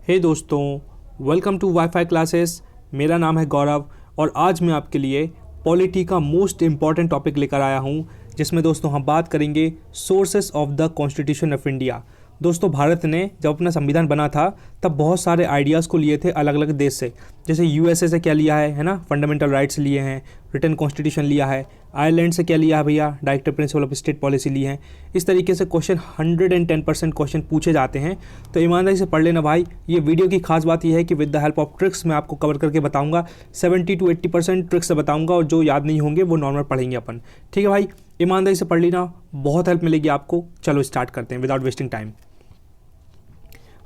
हे दोस्तों, welcome to wifi classes. मेरा नाम है गौरव और आज मैं आपके लिए पॉलिटी का मोस्ट इम्पॉर्टेंट टॉपिक लेकर आया हूं, जिसमें दोस्तों हम बात करेंगे sources of the constitution of India. दोस्तों, भारत ने जब अपना संविधान बना था तब बहुत सारे आइडियाज़ को लिए थे अलग अलग देश से। जैसे यूएसए से क्या लिया है ना, फंडामेंटल राइट्स लिए हैं, रिटन कॉन्स्टिट्यूशन लिया है। आयरलैंड से क्या लिया है भैया, directive principle of state policy ली है। इस तरीके से क्वेश्चन 110% क्वेश्चन पूछे जाते हैं, तो ईमानदारी से पढ़ लेना भाई। ये वीडियो की खास बात यह है कि with the help of tricks मैं आपको कवर करके बताऊंगा। 70 to 80% ट्रिक्स से बताऊंगा और जो याद नहीं होंगे वो नॉर्मल पढ़ेंगे अपन। ठीक है भाई, ईमानदारी से पढ़ लेना, बहुत हेल्प मिलेगी आपको। चलो स्टार्ट करते हैं विदाउट वेस्टिंग टाइम।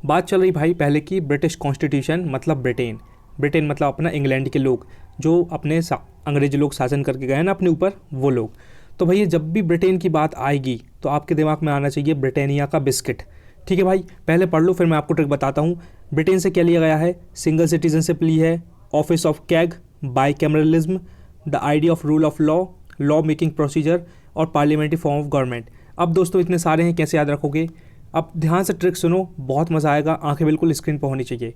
बात चल रही भाई पहले की ब्रिटिश कॉन्स्टिट्यूशन मतलब ब्रिटेन मतलब अपना इंग्लैंड के लोग जो अपने अंग्रेज लोग शासन करके गए ना अपने ऊपर, वो लोग। तो भैया जब भी ब्रिटेन की बात आएगी तो आपके दिमाग में आना चाहिए ब्रिटानिया का बिस्किट। ठीक है भाई, पहले पढ़ लो फिर मैं आपको ट्रिक बताता हूँ। ब्रिटेन से क्या लिया गया है, सिंगल सिटीजनशिप ली है, office of CAG, bicameralism, the idea of rule of law, law making procedure और पार्लियामेंट्री फॉर्म ऑफ गवर्नमेंट। अब दोस्तों इतने सारे हैं, कैसे याद रखोगे। अब ध्यान से ट्रिक सुनो, बहुत मज़ा आएगा, आंखें बिल्कुल स्क्रीन पर होनी चाहिए।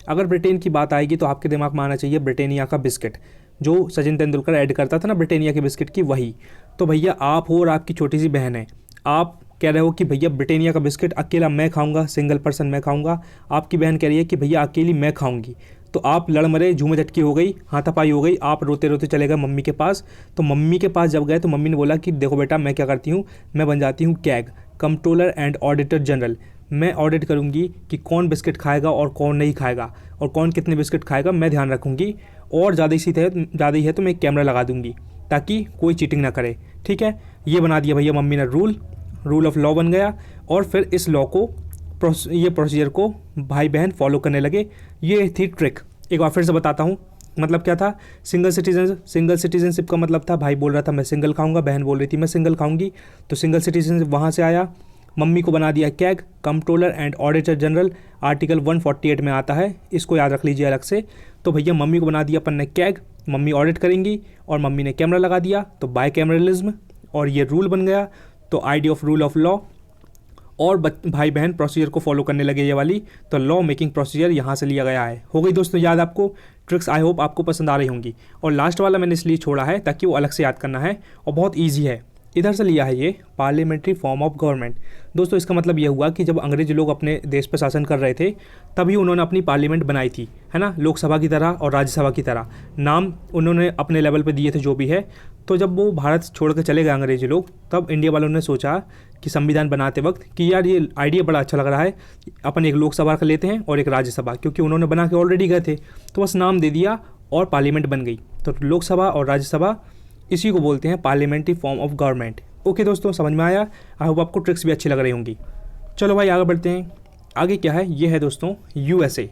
अगर ब्रिटेन की बात आएगी तो आपके दिमाग में आना चाहिए ब्रिटानिया का बिस्किट, जो सचिन तेंदुलकर ऐड करता था ना ब्रिटानिया के बिस्किट की, वही। तो भैया आप हो और आपकी छोटी सी बहन है, आप कह रहे हो कि भैया ब्रिटानिया का बिस्किट अकेला मैं खाऊंगा, सिंगल पर्सन मैं खाऊंगा। आपकी बहन कह रही है कि भैया अकेली मैं खाऊंगी। तो आप लड़ मरे, झूम झटकी हो गई, हाथापाई हो गई, आप रोते रोते चले गए मम्मी के पास। तो मम्मी के पास जब गए तो मम्मी ने बोला कि देखो बेटा, मैं क्या करती हूँ, मैं बन जाती हूँ CAG, controller and auditor general. मैं ऑडिट करूंगी कि कौन बिस्किट खाएगा और कौन नहीं खाएगा और कौन कितने बिस्किट खाएगा, मैं ध्यान रखूंगी। और ज़्यादा ही है तो मैं एक कैमरा लगा दूंगी ताकि कोई चीटिंग ना करे। ठीक है, ये बना दिया भैया मम्मी ने रूल ऑफ लॉ बन गया। और फिर इस लॉ को, ये प्रोसीजर को भाई बहन फॉलो करने लगे। ये थी ट्रिक। एक बार फिर से बताता हूँ, मतलब क्या था। सिंगल सिटीजनशिप का मतलब था, भाई बोल रहा था मैं सिंगल खाऊंगा, बहन बोल रही थी मैं सिंगल खाऊंगी। तो सिंगल सिटीजनशिप वहाँ से आया। मम्मी को बना दिया CAG, controller and auditor general, article 148 में आता है, इसको याद रख लीजिए अलग से। तो भैया मम्मी को बना दिया अपन ने कैग, मम्मी ऑडिट करेंगी और मम्मी ने कैमरा लगा दिया, तो बाईकैमरलिज्म, और ये रूल बन गया। तो idea of rule of law, और भाई बहन प्रोसीजर को फॉलो करने लगे ये वाली। तो लॉ मेकिंग प्रोसीजर यहाँ से लिया गया है। हो गई दोस्तों याद आपको ट्रिक्स। आई होप आपको पसंद आ रही होंगी। और लास्ट वाला मैंने इसलिए छोड़ा है ताकि वो अलग से याद करना है और बहुत ईजी है। इधर से लिया है ये पार्लियामेंट्री फॉर्म ऑफ गवर्नमेंट। दोस्तों इसका मतलब ये हुआ कि जब अंग्रेज लोग अपने देश पर शासन कर रहे थे तभी उन्होंने अपनी पार्लियामेंट बनाई थी, है ना, लोकसभा की तरह और राज्यसभा की तरह। नाम उन्होंने अपने लेवल पे दिए थे जो भी है। तो जब वो भारत छोड़ कर चले गए अंग्रेजी लोग, तब इंडिया वालों ने सोचा कि संविधान बनाते वक्त कि यार ये आइडिया बड़ा अच्छा लग रहा है, अपन एक लोकसभा का लेते हैं और एक राज्यसभा, क्योंकि उन्होंने बना के ऑलरेडी गए थे। तो बस नाम दे दिया और पार्लियामेंट बन गई। तो लोकसभा और राज्यसभा, इसी को बोलते हैं parliamentary form of government. Okay दोस्तों, समझ में आया। आई होप आपको ट्रिक्स भी अच्छी लग रही होंगी। चलो भाई आगे बढ़ते हैं। आगे क्या है, ये है दोस्तों USA,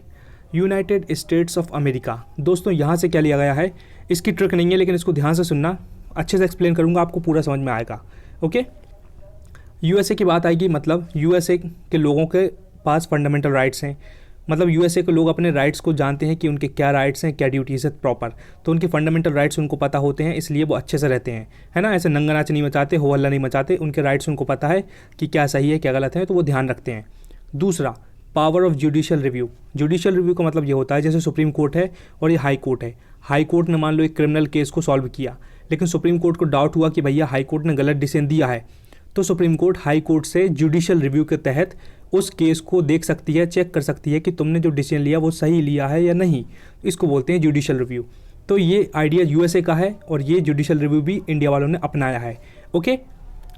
United states of America. दोस्तों यहाँ से क्या लिया गया है, इसकी ट्रिक नहीं है, लेकिन इसको ध्यान से सुनना, अच्छे से एक्सप्लेन करूँगा, आपको पूरा समझ में आएगा। ओके, यूएसए की बात आएगी, मतलब यूएसए के लोगों के पास फंडामेंटल राइट्स हैं। मतलब यूएसए के लोग अपने राइट्स को जानते हैं कि उनके क्या राइट्स हैं, क्या ड्यूटीज़ है प्रॉपर। तो उनके फंडामेंटल राइट्स उनको पता होते हैं, इसलिए वो अच्छे से रहते हैं, है ना। ऐसे नंगा नाच नहीं मचाते, हो हल्ला नहीं मचाते। उनके राइट्स उनको पता है कि क्या सही है क्या गलत है, तो वो ध्यान रखते हैं। दूसरा, power of judicial review. Judicial review का मतलब ये होता है, जैसे सुप्रीम कोर्ट है और ये हाई कोर्ट है। हाई कोर्ट ने मान लो एक क्रिमिनल केस को सॉल्व किया, लेकिन सुप्रीम कोर्ट को डाउट हुआ कि भैया हाई कोर्ट ने गलत डिसीजन दिया है, तो सुप्रीम कोर्ट हाई कोर्ट से जुडिशियल रिव्यू के तहत उस केस को देख सकती है, चेक कर सकती है कि तुमने जो डिसीजन लिया वो सही लिया है या नहीं। इसको बोलते हैं जुडिशियल रिव्यू। तो ये आइडिया यूएसए का है और ये जुडिशियल रिव्यू भी इंडिया वालों ने अपनाया है। ओके,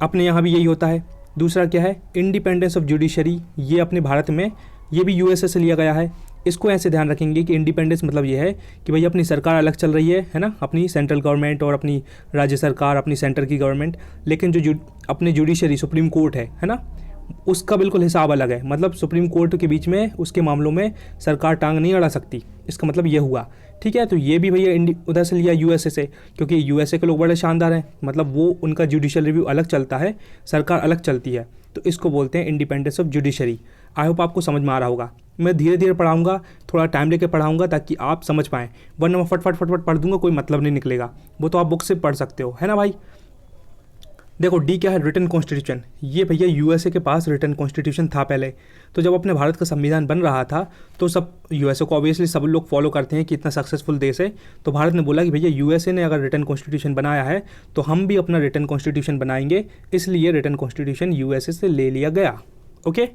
अपने यहाँ भी यही होता है। दूसरा क्या है, इंडिपेंडेंस ऑफ जुडिशरी। ये अपने भारत में, ये भी यूएसए से लिया गया है। इसको ऐसे ध्यान रखेंगे कि इंडिपेंडेंस मतलब ये है कि भैया अपनी सरकार अलग चल रही है ना, अपनी सेंट्रल गवर्नमेंट और अपनी राज्य सरकार, अपनी सेंटर की गवर्नमेंट, लेकिन जो अपने जुडिशरी सुप्रीम कोर्ट है ना, उसका बिल्कुल हिसाब अलग है। मतलब सुप्रीम कोर्ट के बीच में उसके मामलों में सरकार टांग नहीं अड़ा सकती, इसका मतलब ये हुआ। ठीक है, तो ये भी भैया उधर से लिया यूएसए से, क्योंकि यूएसए के लोग बड़े शानदार हैं। मतलब वो उनका जुडिशियल रिव्यू अलग चलता है, सरकार अलग चलती है, तो इसको बोलते हैं independence of judiciary. I hope आपको समझ में आ रहा होगा। मैं धीरे धीरे पढ़ाऊंगा, थोड़ा टाइम लेके पढ़ाऊंगा ताकि आप समझ पाएँ, वरना मैं फटफट पढ़ दूंगा, कोई मतलब नहीं निकलेगा। वो तो आप बुक से पढ़ सकते हो, है ना भाई। देखो डी क्या है, रिटन कॉन्स्टिट्यूशन। ये भैया यूएसए के पास रिटन कॉन्स्टिट्यूशन था पहले। तो जब अपने भारत का संविधान बन रहा था तो सब यूएसए को ऑब्वियसली सब लोग फॉलो करते हैं कि इतना सक्सेसफुल देश है, तो भारत ने बोला कि भैया यूएसए ने अगर रिटन कॉन्स्टिट्यूशन बनाया है तो हम भी अपना रिटन कॉन्स्टिट्यूशन बनाएंगे, इसलिए रिटन कॉन्स्टिट्यूशन यूएसए से ले लिया गया। ओके।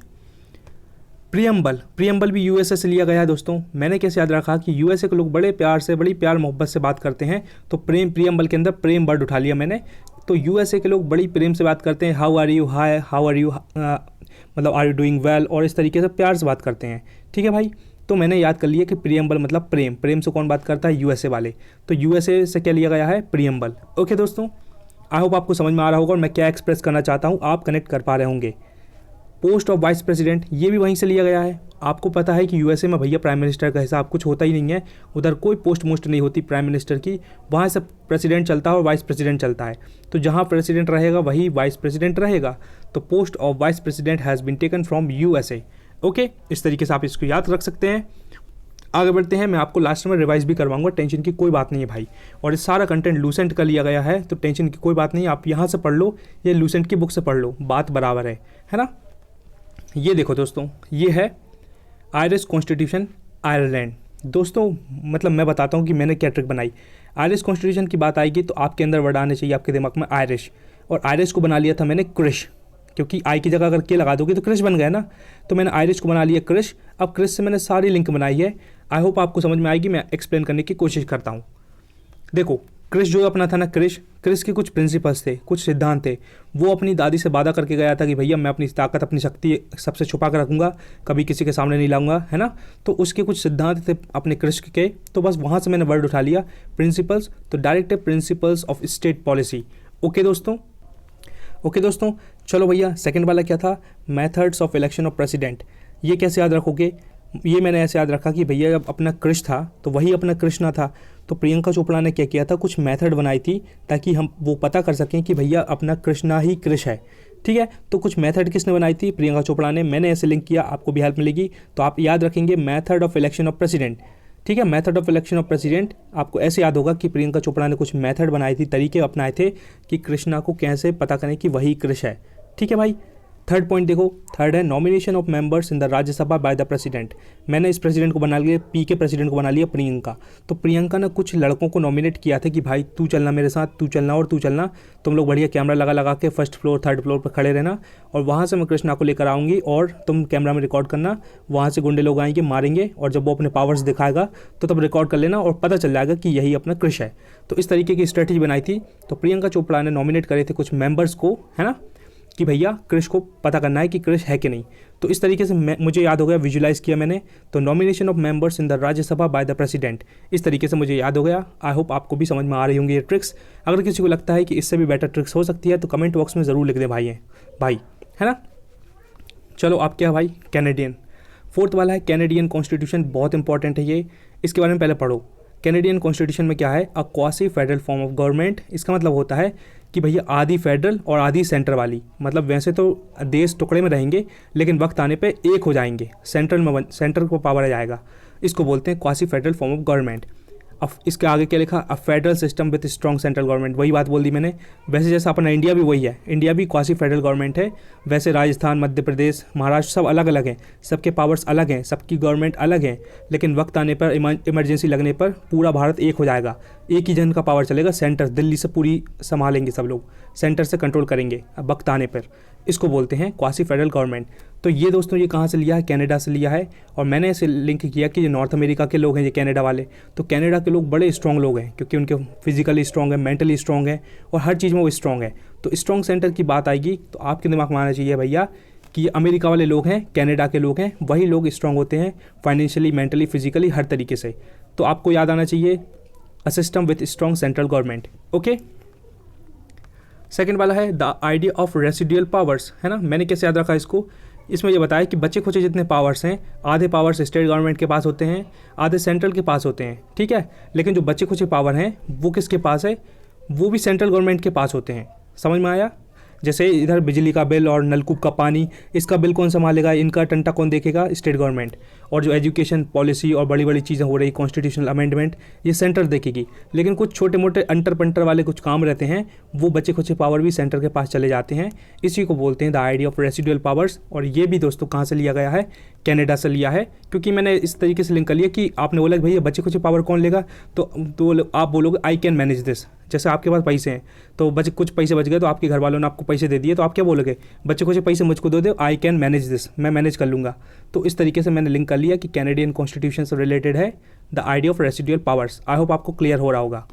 प्रियम्बल भी यूएसए से लिया गया है दोस्तों। मैंने कैसे याद रखा कि यूएसए के लोग बड़े प्यार से, बड़ी प्यार मोहब्बत से बात करते हैं, तो प्रियम्बल के अंदर प्रेम वर्ड उठा लिया मैंने। तो यूएसए के लोग बड़ी प्रेम से बात करते हैं, how are you, hi how are you, मतलब आर यू डूइंग वेल, और इस तरीके से प्यार से बात करते हैं। ठीक है भाई, तो मैंने याद कर लिया कि प्रियम्बल मतलब प्रेम। प्रेम से कौन बात करता है? यूएसए वाले। तो यूएसए से क्या लिया गया है? प्रियम्बल। ओके दोस्तों, आई होप आपको समझ में आ रहा होगा और मैं क्या एक्सप्रेस करना चाहता हूँ आप कनेक्ट कर पा रहे होंगे। पोस्ट ऑफ वाइस प्रेसिडेंट, ये भी वहीं से लिया गया है। आपको पता है कि यूएसए में भैया प्राइम मिनिस्टर का हिसाब कुछ होता ही नहीं है, उधर कोई पोस्ट मोस्ट नहीं होती प्राइम मिनिस्टर की, वहाँ से प्रेसिडेंट चलता है और वाइस प्रेसिडेंट चलता है। तो जहाँ प्रेसिडेंट रहेगा वही वाइस प्रेसिडेंट रहेगा। तो post of vice president has been taken from USA. Okay, इस तरीके से आप इसको याद रख सकते हैं। आगे बढ़ते हैं, मैं आपको लास्ट में रिवाइज भी करवाऊंगा, टेंशन की कोई बात नहीं है भाई। और ये सारा कंटेंट लूसेंट का लिया गया है, तो टेंशन की कोई बात नहीं, आप यहाँ से पढ़ लो, ये लूसेंट की बुक से पढ़ लो, बात बराबर है ना। ये देखो दोस्तों, ये है आयरिश कॉन्स्टिट्यूशन आयरलैंड। दोस्तों मतलब मैं बताता हूँ कि मैंने क्या ट्रिक बनाई। आयरिश कॉन्स्टिट्यूशन की बात आएगी तो आपके अंदर वर्ड आने चाहिए आपके दिमाग में आयरिश, और आयरिश को बना लिया था मैंने क्रिश, क्योंकि आई की जगह अगर के लगा दोगे तो क्रिश बन गया ना। तो मैंने आयरिश को बना लिया क्रिश। अब क्रिश से मैंने सारी लिंक बनाई है, आई होप आपको समझ में आएगी, मैं एक्सप्लेन करने की कोशिश करता हूँ। देखो क्रिश जो अपना था ना, क्रिश के कुछ प्रिंसिपल्स थे, कुछ सिद्धांत थे। वो अपनी दादी से वादा करके गया था कि भैया मैं अपनी ताकत, अपनी शक्ति सबसे छुपा कर रखूँगा, कभी किसी के सामने नहीं लाऊंगा, है ना। तो उसके कुछ सिद्धांत थे अपने क्रिश के, तो बस वहाँ से मैंने वर्ड उठा लिया प्रिंसिपल्स। तो directive principles of state policy. Okay दोस्तों, चलो भैया सेकंड वाला क्या था? Methods of election of president. ये कैसे याद रखोगे? ये मैंने ऐसे याद रखा कि भैया जब अपना क्रिश था तो वही अपना कृष्णा था। तो प्रियंका चोपड़ा ने क्या किया था, कुछ मेथड बनाई थी ताकि हम वो पता कर सकें कि भैया अपना कृष्णा ही क्रिश है। ठीक है, तो कुछ मेथड किसने बनाई थी? प्रियंका चोपड़ा ने। मैंने ऐसे लिंक किया, आपको भी हेल्प मिलेगी। तो आप याद रखेंगे method of election of president. ठीक है, method of election of president आपको ऐसे याद होगा कि प्रियंका चोपड़ा ने कुछ मेथड बनाई थी, तरीके अपनाए थे कि कृष्णा को कैसे पता करें कि वही क्रिश है। ठीक है भाई। थर्ड पॉइंट देखो, थर्ड है nomination of members in the Rajya Sabha by the president. मैंने इस प्रेसिडेंट को बना लिया, पी के प्रेसिडेंट को बना लिया प्रियंका। तो प्रियंका ने कुछ लड़कों को नॉमिनेट किया था कि भाई तू चलना मेरे साथ, तू चलना और तू चलना, तुम लोग बढ़िया कैमरा लगा के फर्स्ट फ्लोर थर्ड फ्लोर पर खड़े रहना, और वहाँ से मैं कृष्णा को लेकर आऊँगी और तुम कैमरा में रिकॉर्ड करना। वहाँ से गुंडे लोग आएंगे, मारेंगे, और जब वो अपने पावर्स दिखाएगा तो तब रिकॉर्ड कर लेना और पता चल जाएगा कि यही अपना क्रिश है। तो इस तरीके की स्ट्रेटेजी बनाई थी। तो प्रियंका चोपड़ा ने नॉमिनेट करे थे कुछ मेंबर्स को, है ना, कि भैया क्रिश को पता करना है कि क्रिश है कि नहीं। तो इस तरीके से मुझे याद हो गया, विजुलाइज किया मैंने। तो nomination of members in the Rajya Sabha by the president, इस तरीके से मुझे याद हो गया। आई होप आपको भी समझ में आ रही होंगी ये ट्रिक्स। अगर किसी को लगता है कि इससे भी बेटर ट्रिक्स हो सकती है तो कमेंट बॉक्स में ज़रूर लिख दें भाई, है ना। चलो आप क्या भाई, कैनेडियन। फोर्थ वाला है कैनेडियन कॉन्स्टिट्यूशन, बहुत इंपॉर्टेंट है ये, इसके बारे में पहले पढ़ो। कैनेडियन कॉन्स्टिट्यूशन में क्या है? A quasi federal form of government. इसका मतलब होता है कि भैया आधी फेडरल और आधी सेंटर वाली, मतलब वैसे तो देश टुकड़े में रहेंगे लेकिन वक्त आने पे एक हो जाएंगे, सेंटर को पावर आ जाएगा। इसको बोलते हैं quasi federal form of government. अब इसके आगे क्या लिखा? A federal system with strong central government. वही बात बोल दी मैंने। वैसे जैसा अपना इंडिया भी वही है, इंडिया भी क्वासी फेडरल गवर्नमेंट है। वैसे राजस्थान, मध्य प्रदेश, महाराष्ट्र सब अलग अलग हैं, सबके पावर्स अलग हैं, सबकी गवर्नमेंट अलग है, लेकिन वक्त आने पर, इमरजेंसी लगने पर पूरा भारत एक हो जाएगा। एक ही जन का पावर चलेगा, सेंटर दिल्ली से पूरी संभालेंगे सब लोग, सेंटर से कंट्रोल करेंगे अब वक्त आने पर। इसको बोलते हैं क्वासी फेडरल गवर्नमेंट। तो ये दोस्तों ये कहाँ से लिया है? कनाडा से लिया है। और मैंने ऐसे लिंक किया कि ये नॉर्थ अमेरिका के लोग हैं, ये कनाडा वाले। तो कनाडा के लोग बड़े स्ट्रॉन्ग लोग हैं क्योंकि उनके फिजिकली स्ट्रॉन्ग है, मेंटली स्ट्रॉन्ग है, और हर चीज़ में वो स्ट्रॉन्ग है। तो स्ट्रॉन्ग सेंटर की बात आएगी तो आपके दिमाग में आना चाहिए भैया कि ये अमेरिका वाले लोग हैं, कनाडा के लोग हैं, वही लोग स्ट्रॉन्ग होते हैं फाइनेंशियली, मेंटली, फिजिकली, हर तरीके से। तो आपको याद आना चाहिए a system with strong central government. Okay. Second वाला है the idea of residual powers, है ना। मैंने कैसे याद रखा इसको? इसमें ये बताया कि बच्चे खुचे जितने पावर्स हैं, आधे पावर्स स्टेट गवर्नमेंट के पास होते हैं, आधे सेंट्रल के पास होते हैं। ठीक है, लेकिन जो बच्चे खुचे पावर हैं वो किसके पास है? वो भी सेंट्रल गवर्नमेंट के पास होते हैं। समझ में आया? जैसे इधर बिजली का बिल और नलकूप का पानी, इसका बिल कौन संभालेगा, इनका टंटा कौन देखेगा, स्टेट गवर्नमेंट। और जो एजुकेशन पॉलिसी और बड़ी बड़ी चीज़ें हो रही, कॉन्स्टिट्यूशनल अमेंडमेंट, ये सेंटर देखेगी। लेकिन कुछ छोटे मोटे अंटर पंटर वाले कुछ काम रहते हैं, वो बचे खुचे पावर भी सेंटर के पास चले जाते हैं। इसी को बोलते हैं the idea of residual powers. और ये भी दोस्तों कहाँ से लिया गया है, कनाडा से लिया है। क्योंकि मैंने इस तरीके से लिंक कर लिया कि आपने बोला कि भैया बचे कुछ पावर कौन लेगा, तो आप बोलोगे आई कैन मैनेज दिस। जैसे आपके पास पैसे हैं तो कुछ पैसे बच गए, तो आपके घर वालों ने आपको पैसे दे दिए, तो आप क्या बोलोगे, बच्चे कुछ पैसे मुझको दे दो, आई कैन मैनेज दिस, मैं मैनेज कर लूँगा। तो इस तरीके से मैंने लिंक कर लिया कि कैनेडियन कॉन्स्टिट्यूशन से रिलेटेड है the idea of residual powers. I hope आपको क्लियर हो रहा होगा।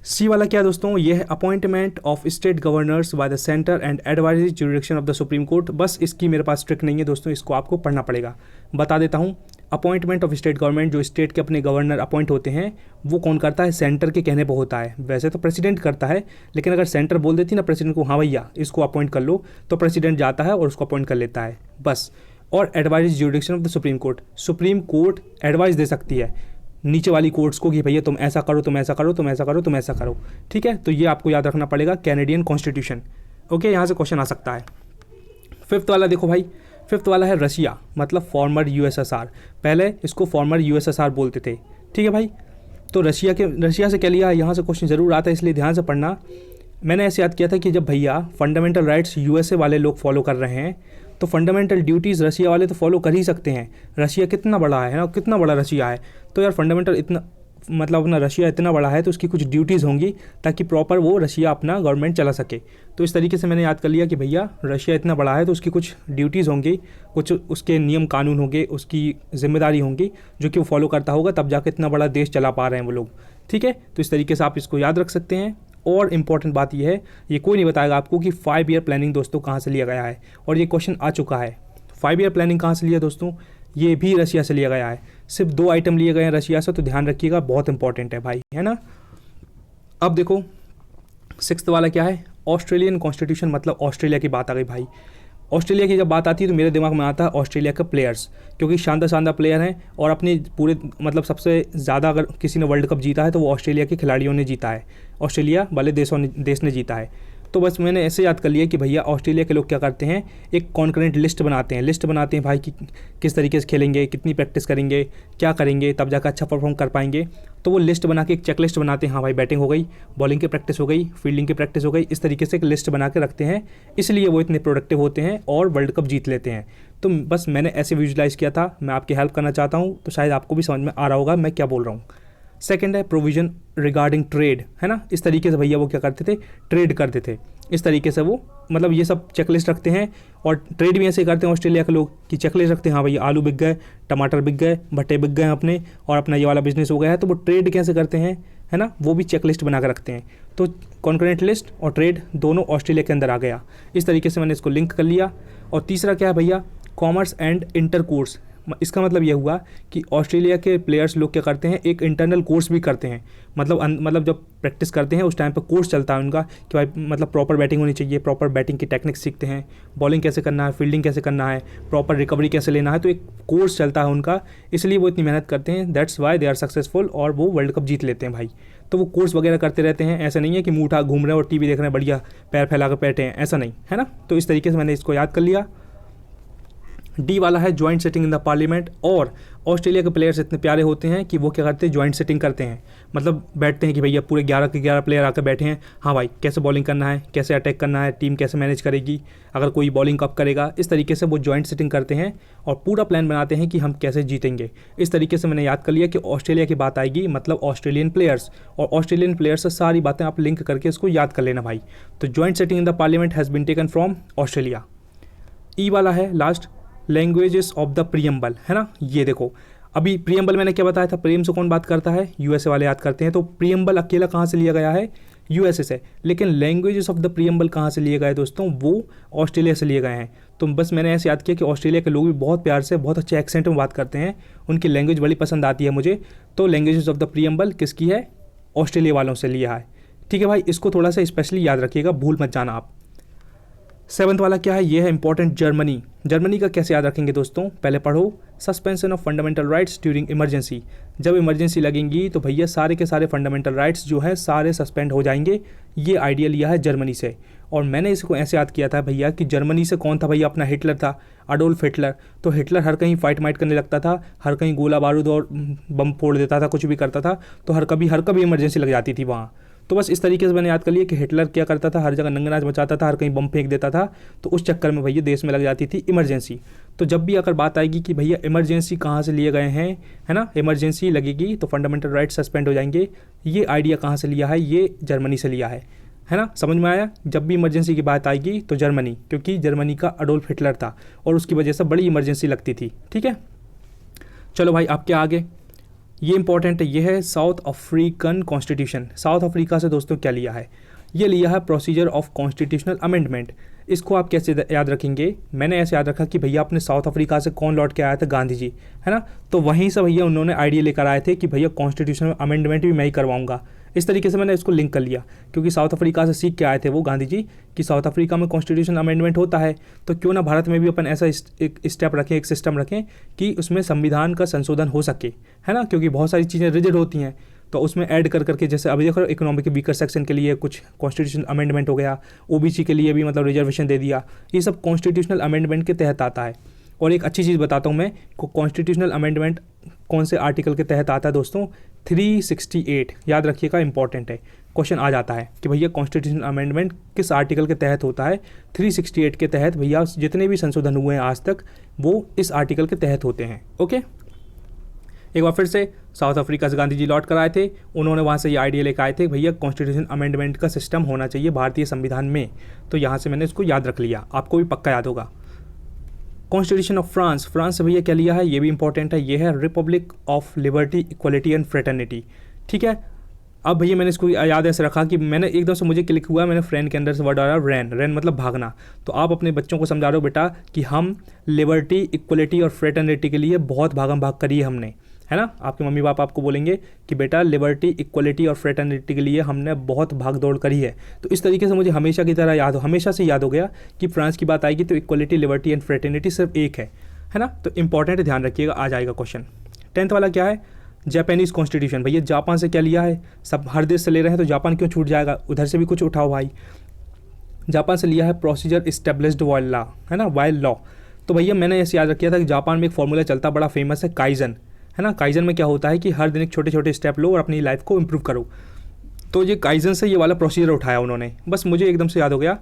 सी वाला क्या दोस्तों, ये है appointment of state governors by the centre and advisory jurisdiction of the Supreme court. बस इसकी मेरे पास ट्रिक नहीं है दोस्तों, इसको आपको पढ़ना पड़ेगा। बता देता हूँ, अपॉइंटमेंट ऑफ स्टेट गवर्नमेंट, जो स्टेट के अपने गवर्नर अपॉइंट होते हैं, वो कौन करता है, सेंटर के कहने पर होता है। वैसे तो प्रेसिडेंट करता है, लेकिन अगर सेंटर बोल देती ना प्रेसिडेंट को, हाँ भैया इसको अपॉइंट कर लो, तो प्रेसिडेंट जाता है और उसको अपॉइंट कर लेता है बस। और advisory jurisdiction of the Supreme Court, Supreme Court advice दे सकती है नीचे वाली कोर्ट्स को कि भैया तुम ऐसा करो, तुम ऐसा करो, तुम ऐसा करो, तुम ऐसा करो। ठीक है, तो ये आपको याद रखना पड़ेगा, कैनेडियन कॉन्स्टिट्यूशन। ओके, यहाँ से क्वेश्चन आ सकता है। फिफ्थ वाला देखो भाई, फिफ्थ वाला है रशिया, मतलब फॉर्मर यूएसएसआर। पहले इसको फॉर्मर यूएसएसआर बोलते थे। ठीक है भाई, तो रशिया से क्या लिया, यहाँ से क्वेश्चन ज़रूर आता है, इसलिए ध्यान से पढ़ना। मैंने ऐसे याद किया था कि जब भैया फंडामेंटल राइट्स यूएसए वाले लोग फॉलो कर रहे हैं, तो फंडामेंटल ड्यूटीज़ रशिया वाले तो फॉलो कर ही सकते हैं। रशिया कितना बड़ा है ना, कितना बड़ा रशिया है, तो यार फंडामेंटल इतना मतलब अपना रशिया इतना बड़ा है, तो उसकी कुछ ड्यूटीज़ होंगी ताकि प्रॉपर वो रशिया अपना गवर्नमेंट चला सके। तो इस तरीके से मैंने याद कर लिया कि भैया रशिया इतना बड़ा है तो उसकी कुछ ड्यूटीज़ होंगी, कुछ उसके नियम कानून होंगे, उसकी जिम्मेदारी होंगी जो कि वो फॉलो करता होगा, तब जाकर इतना बड़ा देश चला पा रहे हैं वो लोग। ठीक है, तो इस तरीके से आप इसको याद रख सकते हैं। और इम्पॉर्टेंट बात यह है, ये कोई नहीं बताएगा आपको कि 5 ईयर प्लानिंग दोस्तों कहाँ से लिया गया है, और ये क्वेश्चन आ चुका है। 5 ईयर प्लानिंग कहाँ से लिया दोस्तों, ये भी रशिया से लिया गया है। सिर्फ 2 आइटम लिए गए हैं रशिया से, तो ध्यान रखिएगा, बहुत इंपॉर्टेंट है भाई, है ना। अब देखो 6th वाला क्या है, ऑस्ट्रेलियन कॉन्स्टिट्यूशन, मतलब ऑस्ट्रेलिया की बात आ गई भाई। ऑस्ट्रेलिया की जब बात आती है तो मेरे दिमाग में आता है ऑस्ट्रेलिया के प्लेयर्स, क्योंकि शानदार प्लेयर हैं और अपने पूरे मतलब सबसे ज़्यादा अगर किसी ने वर्ल्ड कप जीता है तो वो ऑस्ट्रेलिया के खिलाड़ियों ने जीता है, ऑस्ट्रेलिया वाले देश ने जीता है। तो बस मैंने ऐसे याद कर लिया कि भैया ऑस्ट्रेलिया के लोग क्या करते हैं, एक कॉन्करेंट लिस्ट बनाते हैं भाई कि किस तरीके से खेलेंगे, कितनी प्रैक्टिस करेंगे, क्या करेंगे, तब जाकर अच्छा परफॉर्म कर पाएंगे। तो वो लिस्ट बना के एक चेक लिस्ट बनाते हैं, हाँ भाई बैटिंग हो गई, बॉलिंग की प्रैक्टिस हो गई, फील्डिंग की प्रैक्टिस हो गई, इस तरीके से एक लिस्ट बना के रखते हैं, इसलिए वो इतने प्रोडक्टिव होते हैं और वर्ल्ड कप जीत लेते हैं। तो बस मैंने ऐसे विजुलाइज किया था, मैं आपकी हेल्प करना चाहता हूँ, तो शायद आपको भी समझ में आ रहा होगा मैं क्या बोल रहा हूँ। सेकंड है प्रोविजन रिगार्डिंग ट्रेड, है ना। इस तरीके से भैया वो क्या करते थे, ट्रेड करते थे। इस तरीके से वो मतलब ये सब चेकलिस्ट रखते हैं, और ट्रेड भी ऐसे करते हैं ऑस्ट्रेलिया के लोग कि चेकलिस्ट रखते हैं, हाँ भैया आलू बिक गए, टमाटर बिक गए, भट्टे बिक गए अपने, और अपना ये वाला बिजनेस हो गया है, तो वो ट्रेड कैसे करते हैं, है ना, वो भी चेकलिस्ट बना कर रखते हैं। तो कॉन्करेंट लिस्ट और ट्रेड दोनों ऑस्ट्रेलिया के अंदर आ गया। इस तरीके से मैंने इसको लिंक कर लिया। और तीसरा क्या है भैया, कॉमर्स एंड इंटर कोर्स। इसका मतलब ये हुआ कि ऑस्ट्रेलिया के प्लेयर्स लोग क्या करते हैं, एक इंटरनल कोर्स भी करते हैं। मतलब जब प्रैक्टिस करते हैं उस टाइम पर कोर्स चलता है उनका कि भाई मतलब प्रॉपर बैटिंग होनी चाहिए, प्रॉपर बैटिंग की टेक्निक सीखते हैं, बॉलिंग कैसे करना है, फील्डिंग कैसे करना है, प्रॉपर रिकवरी कैसे लेना है, तो एक कोर्स चलता है उनका, इसलिए वो इतनी मेहनत करते हैं। That's why they are successful, और वो वर्ल्ड कप जीत लेते हैं भाई। तो वो कोर्स वगैरह करते रहते हैं, ऐसा नहीं है कि मुँह उठा घूम रहे हैं और टीवी देख रहे हैं बढ़िया पैर फैला कर बैठे हैं, ऐसा नहीं है ना। तो इस तरीके से मैंने इसको याद कर लिया। डी वाला है joint sitting in the parliament. और ऑस्ट्रेलिया के प्लेयर्स इतने प्यारे होते हैं कि वो क्या करते हैं, ज्वाइंट सिटिंग करते हैं, मतलब बैठते हैं कि भैया पूरे 11 के 11 प्लेयर आकर बैठे हैं, हाँ भाई कैसे बॉलिंग करना है, कैसे अटैक करना है, टीम कैसे मैनेज करेगी, अगर कोई बॉलिंग कब करेगा, इस तरीके से वो ज्वाइंट सिटिंग करते हैं और पूरा प्लान बनाते हैं कि हम कैसे जीतेंगे। इस तरीके से मैंने याद कर लिया कि ऑस्ट्रेलिया की बात आएगी मतलब ऑस्ट्रेलियन प्लेयर्स, और ऑस्ट्रेलियन प्लेयर्स से सारी बातें आप लिंक करके इसको याद कर लेना भाई। तो joint sitting in the parliament has been taken from Australia. ई वाला है last, languages of the preamble, है ना। ये देखो अभी प्रीएम्बल मैंने क्या बताया था, प्रेम से कौन बात करता है, यूएसए वाले याद करते हैं। तो प्रीएम्बल अकेला कहाँ से लिया गया है, यूएसए से। लेकिन लैंग्वेजेस ऑफ द प्रीएम्बल कहाँ से लिए गए दोस्तों, वो ऑस्ट्रेलिया से लिए गए हैं। तो बस मैंने ऐसे याद किया कि ऑस्ट्रेलिया के लोग भी बहुत प्यार से बहुत अच्छे एक्सेंट में बात करते हैं, उनकी लैंग्वेज बड़ी पसंद आती है मुझे। तो लैंग्वेजेस ऑफ द प्रीएम्बल किसकी है, ऑस्ट्रेलिया वालों से लिया है। ठीक है भाई, इसको थोड़ा सा स्पेशली याद रखिएगा, भूल मत जाना आप। 7th वाला क्या है, ये है इंपॉर्टेंट, जर्मनी। जर्मनी का कैसे याद रखेंगे दोस्तों, पहले पढ़ो, suspension of fundamental rights during emergency. जब इमरजेंसी लगेंगी तो भैया सारे के सारे फंडामेंटल राइट्स जो है सारे सस्पेंड हो जाएंगे। ये आइडिया लिया है जर्मनी से। और मैंने इसको ऐसे याद किया था भैया कि जर्मनी से कौन था भैया, अपना हिटलर था, अडोल्फ हिटलर। तो हिटलर हर कहीं फाइट माइट करने लगता था, हर कहीं गोला बारूद और बम फोड़ देता था, कुछ भी करता था, तो हर कभी इमरजेंसी लग जाती थी वहाँ। तो बस इस तरीके से मैंने याद कर लिया कि हिटलर क्या करता था, हर जगह नंगनाच मचाता था, हर कहीं बम फेंक देता था, तो उस चक्कर में भैया देश में लग जाती थी इमरजेंसी। तो जब भी अगर बात आएगी कि भैया इमरजेंसी कहाँ से लिए गए हैं, है ना, इमरजेंसी लगेगी तो फंडामेंटल राइट सस्पेंड हो जाएंगे। ये आइडिया कहाँ से लिया है, ये जर्मनी से लिया है ना, समझ में आया। जब भी इमरजेंसी की बात आएगी तो जर्मनी, क्योंकि जर्मनी का अडोल्फ हिटलर था और उसकी वजह से बड़ी इमरजेंसी लगती थी। ठीक है, चलो भाई आपके आगे ये इंपॉर्टेंट है, ये है south African constitution. South Africa से दोस्तों क्या लिया है, ये लिया है प्रोसीजर ऑफ कॉन्स्टिट्यूशनल अमेंडमेंट। इसको आप कैसे याद रखेंगे, मैंने ऐसे याद रखा कि भैया अपने साउथ अफ्रीका से कौन लौट के आया था, गांधी जी, है ना। तो वहीं से भैया उन्होंने आइडिया लेकर आए थे कि भैया कॉन्स्टिट्यूशनल अमेंडमेंट भी मैं ही करवाऊंगा। इस तरीके से मैंने इसको लिंक कर लिया, क्योंकि साउथ अफ्रीका से सीख के आए थे वो गांधी जी कि साउथ अफ्रीका में कॉन्स्टिट्यूशनल अमेंडमेंट होता है, तो क्यों ना भारत में भी अपन ऐसा एक स्टेप रखें, एक सिस्टम रखें कि उसमें संविधान का संशोधन हो सके, है ना, क्योंकि बहुत सारी चीज़ें रिजिड होती हैं, तो उसमें ऐड कर करके, जैसे अभी देखो इकोनॉमिक वीकर सेक्शन के लिए कुछ कॉन्स्टिट्यूशनल अमेंडमेंट हो गया, ओबीसी के लिए भी मतलब रिजर्वेशन दे दिया, ये सब कॉन्स्टिट्यूशनल अमेंडमेंट के तहत आता है। और एक अच्छी चीज़ बताता हूँ मैं, कॉन्स्टिट्यूशनल अमेंडमेंट कौन से आर्टिकल के तहत आता है दोस्तों, 368, याद रखिएगा, इंपॉर्टेंट है, क्वेश्चन आ जाता है कि भैया कॉन्स्टिट्यूशनल अमेंडमेंट किस आर्टिकल के तहत होता है। 368 के तहत भैया जितने भी संशोधन हुए हैं आज तक वो इस आर्टिकल के तहत होते हैं। ओके, एक बार फिर से साउथ अफ्रीका से गांधी जी लौट कर आए थे, उन्होंने वहाँ से ये आइडिया लेकर आए थे भैया कॉन्स्टिट्यूशन अमेंडमेंट का सिस्टम होना चाहिए भारतीय संविधान में, तो यहाँ से मैंने इसको याद रख लिया, आपको भी पक्का याद होगा। कॉन्स्टिट्यूशन ऑफ फ्रांस, फ्रांस से भैया क्या लिया है, ये भी इंपॉर्टेंट है, ये है Republic of liberty equality and fraternity. ठीक है, अब भैया मैंने इसको याद ऐसे रखा कि मैंने एकदम से मुझे क्लिक हुआ, मैंने फ्रेंड के अंदर से वर्ड आ रहा रैन, रैन मतलब भागना, तो आप अपने बच्चों को समझा रहे हो बेटा कि हम लिबर्टी इक्वलिटी और फ्रेटर्निटी के लिए बहुत भागम भाग करी है हमने, है ना। आपके मम्मी पापा आपको बोलेंगे कि बेटा लिबर्टी इक्वलिटी और फ्रेटर्निटी के लिए हमने बहुत भाग दौड़ करी है, तो इस तरीके से मुझे हमेशा की तरह हमेशा से याद हो गया कि फ्रांस की बात आएगी तो इक्वलिटी, लिबर्टी एंड फ्रेटर्निटी सिर्फ एक है ना। तो इंपॉर्टेंट ध्यान रखिएगा, आ जाएगा क्वेश्चन। 10th वाला क्या है, जापानीज़ कॉन्स्टिट्यूशन। भैया जापान से क्या लिया है, सब हर देश से ले रहे हैं तो जापान क्यों छूट जाएगा, उधर से भी कुछ उठाओ भाई। जापान से लिया है प्रोसीजर इस्टेब्लिश्ड वाइल्ड लॉ, है ना, वाइल्ड लॉ। तो भैया मैंने ऐसे याद रखा था कि जापान में एक फॉर्मूला चलता बड़ा फेमस है, काइजन, है ना। काइजन में क्या होता है कि हर दिन एक छोटे छोटे स्टेप लो और अपनी लाइफ को इम्प्रूव करो, तो ये काइजन से ये वाला प्रोसीजर उठाया उन्होंने, बस मुझे एकदम से याद हो गया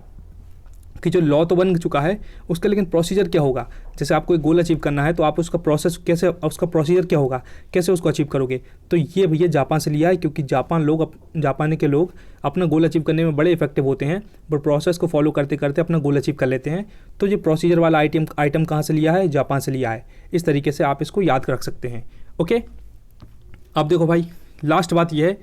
कि जो लॉ तो बन चुका है उसका लेकिन प्रोसीजर क्या होगा। जैसे आपको एक गोल अचीव करना है तो आप उसका प्रोसेस कैसे, उसका प्रोसीजर क्या होगा, कैसे उसको अचीव करोगे, तो ये भैया जापान से लिया है, क्योंकि जापान के लोग अपना गोल अचीव करने में बड़े इफेक्टिव होते हैं, बट प्रोसेस को फॉलो करते करते अपना गोल अचीव कर लेते हैं। तो ये प्रोसीजर वाला आइटम कहाँ से लिया है, जापान से लिया है। इस तरीके से आप इसको याद रख सकते हैं। ओके, अब देखो भाई लास्ट बात यह है,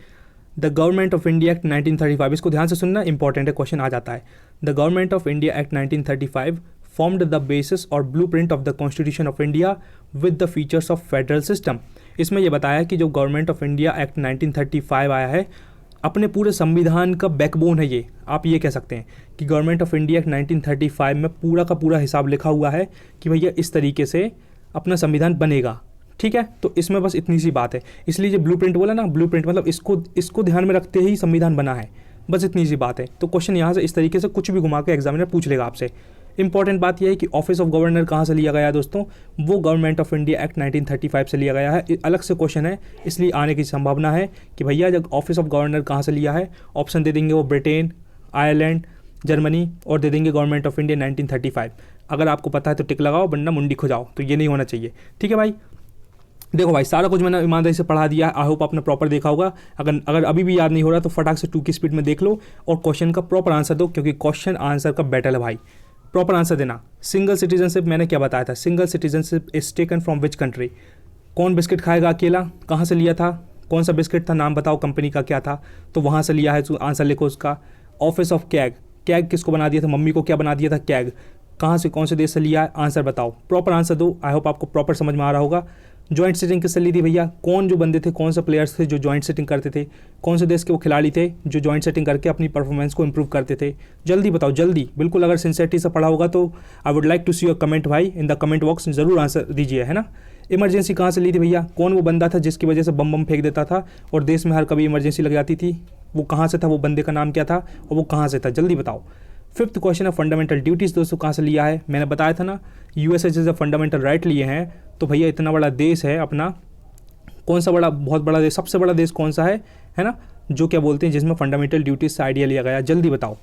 the Government of India Act 1935, इसको ध्यान से सुनना, इंपॉर्टेंट है, क्वेश्चन आ जाता है। The Government of India Act 1935 formed the basis और blueprint of the constitution of India with the features of federal system. इसमें यह बताया कि जो गवर्नमेंट ऑफ इंडिया एक्ट 1935 आया है अपने पूरे संविधान का बैकबोन है, ये आप ये कह सकते हैं कि गवर्नमेंट ऑफ इंडिया एक्ट 1935 में पूरा का पूरा हिसाब लिखा हुआ है कि भैया इस तरीके से अपना संविधान बनेगा। ठीक है, तो इसमें बस इतनी सी बात है, इसलिए जो ब्लूप्रिंट बोला ना, ब्लूप्रिंट मतलब इसको ध्यान में रखते ही संविधान बना है, बस इतनी सी बात है। तो क्वेश्चन यहाँ से इस तरीके से कुछ भी घुमा के एग्जामिनर पूछ लेगा आपसे। इंपॉर्टेंट बात यह है कि ऑफिस ऑफ गवर्नर कहाँ से लिया गया है दोस्तों, वो गवर्नमेंट ऑफ इंडिया एक्ट 1935 से लिया गया है, अलग से क्वेश्चन है, इसलिए आने की संभावना है कि भैया जब ऑफिस ऑफ गवर्नर कहाँ से लिया है, ऑप्शन दे देंगे वो ब्रिटेन, आयरलैंड, जर्मनी, और दे देंगे गवर्नमेंट ऑफ इंडिया 1935। अगर आपको पता है तो टिक लगाओ, वरना मुंडी खो जाओ, तो ये नहीं होना चाहिए। ठीक है भाई, देखो भाई सारा कुछ मैंने ईमानदारी से पढ़ा दिया है, आई होप आपने प्रॉपर देखा होगा। अगर अभी भी याद नहीं हो रहा तो फटाक से 2 की स्पीड में देख लो और क्वेश्चन का प्रॉपर आंसर दो, क्योंकि क्वेश्चन आंसर का बैटल है भाई, प्रॉपर आंसर देना। सिंगल सिटीजनशिप मैंने क्या बताया था, single citizenship is taken from which country, कौन बिस्किट खाएगा अकेला, कहाँ से लिया था, कौन सा बिस्किट था, नाम बताओ, कंपनी का क्या था, तो वहाँ से लिया है, तो आंसर लिखो उसका। ऑफिस ऑफ कैग, कैग किसको बना दिया था, मम्मी को क्या बना दिया था, कैग, कहाँ से कौन से देश से लिया है, आंसर बताओ, प्रॉपर आंसर दो। आई होप आपको प्रॉपर समझ में आ रहा होगा। जॉइंट सेटिंग किससे ली थी भैया, कौन जो बंदे थे, कौन से प्लेयर्स थे जो जॉइंट सेटिंग करते थे, कौन से देश के वो खिलाड़ी थे जो जॉइंट सेटिंग करके अपनी परफॉर्मेंस को इंप्रूव करते थे, जल्दी बताओ जल्दी, बिल्कुल। अगर सिंसियरिटी से पढ़ा होगा तो I would like to see your comment भाई, इन द कमेंट बॉक्स ज़रूर आंसर दीजिए, है ना। इमरजेंसी कहाँ से ली थी भैया, कौन वो बंदा था जिसकी वजह से बम फेंक देता था और देश में हर कभी इमरजेंसी लग जाती थी, वो कहाँ से था, वो बंदे का नाम क्या था और वो कहाँ से था, जल्दी बताओ। फिफ्थ क्वेश्चन है फंडामेंटल ड्यूटीज़। दोस्तों कहाँ से लिया है, मैंने बताया था ना, यूएसए जैसे फंडामेंटल राइट लिए हैं। तो भैया इतना बड़ा देश है अपना, कौन सा बड़ा, बहुत बड़ा देश, सबसे बड़ा देश कौन सा है ना, जो क्या बोलते हैं जिसमें फंडामेंटल ड्यूटीज़ से आइडिया लिया गया। जल्दी बताओ।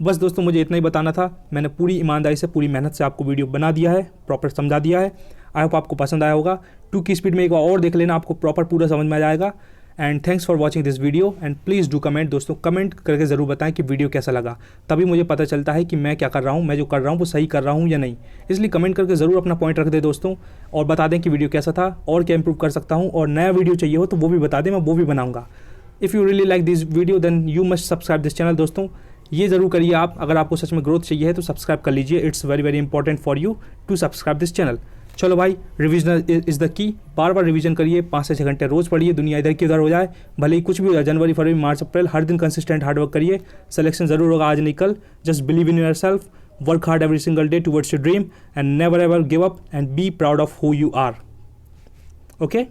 बस दोस्तों मुझे इतना ही बताना था। मैंने पूरी ईमानदारी से, पूरी मेहनत से आपको वीडियो बना दिया है, प्रॉपर समझा दिया है। आई होप आपको पसंद आया होगा। 2 की स्पीड में एक बार और देख लेना, आपको प्रॉपर पूरा समझ में आ जाएगा। And thanks for watching this video and please do comment. दोस्तों कमेंट करके ज़रूर बताएं कि वीडियो कैसा लगा, तभी मुझे पता चलता है कि मैं क्या कर रहा हूँ, मैं जो कर रहा हूँ वो सही कर रहा हूँ या नहीं। इसलिए कमेंट करके ज़रूर अपना पॉइंट रख दे दोस्तों, और बता दें कि वीडियो कैसा था और क्या इंप्रूव कर सकता हूँ, और नया वीडियो चाहिए हो तो वो भी बता दें, मैं वो भी बनाऊँगा। If you really like this video then you must subscribe this channel. दोस्तों ये ज़रूर करिए आप, अगर आपको सच में ग्रोथ चाहिए है तो सब्सक्राइब कर लीजिए। It's very very important for you to subscribe this channel. चलो भाई, revision is the key. Bar bar revision करिए, 5 से 6 घंटे रोज़ पढ़िए, दुनिया इधर की उधर हो जाए, भले ही कुछ भी हो जाए, जनवरी फरवरी मार्च अप्रैल, हर दिन कंसिस्टेंट हार्डवर्क करिए। सिलेक्शन ज़रूर होगा, आज नहीं कल। Just believe in yourself, work hard every single day towards your dream and never ever give up and be proud of who you are. Okay.